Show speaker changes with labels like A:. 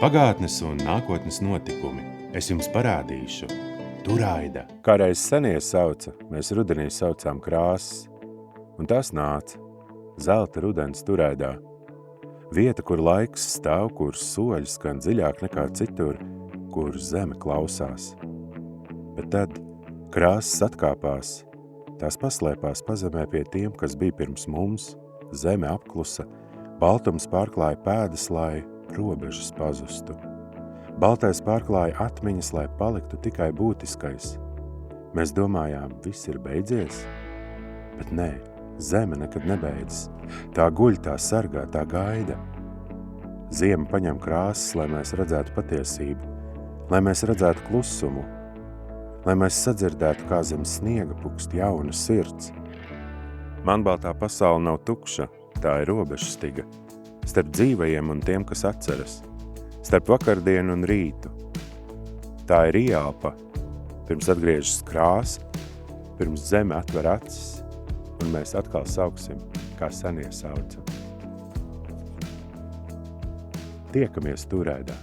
A: Pagātnes un nākotnes notikumi. Es jums parādīšu. Turaida.
B: Kā reiz senie sauca, mēs rudenī saucām krāsas, un tās nāca. Zelta rudens turaidā. Vieta, kur laiks stāv, kur soļi skan dziļāk nekā citur, kur zeme klausās. Bet tad krāsas atkāpās, tās paslēpās pazemē pie tiem, kas bija pirms mums, zeme apklusa, baltums pārklāja pēdas, lai robežas pazustu. Baltais pārklāja atmiņas, lai paliktu tikai būtiskais. Mēs domājām, viss ir beidzies, bet nē, zeme nekad nebeidzas. Tā guļ, tā sargā, tā gaida. Ziema paņem krāsas, lai mēs redzētu patiesību, lai mēs redzētu klusumu, lai mēs sadzirdētu, kā zem sniega pukst jauna sirds. Manbaltā pasaule nav tukša, tā ir robežstiga, starp dzīvajiem un tiem, kas atceras, starp vakardienu un rītu. Tā ir ielpa, pirms atgriežas krāsa, pirms zeme atver acis, un mēs atkal sauksim, kā senie sauca. Tiekamies turaidā.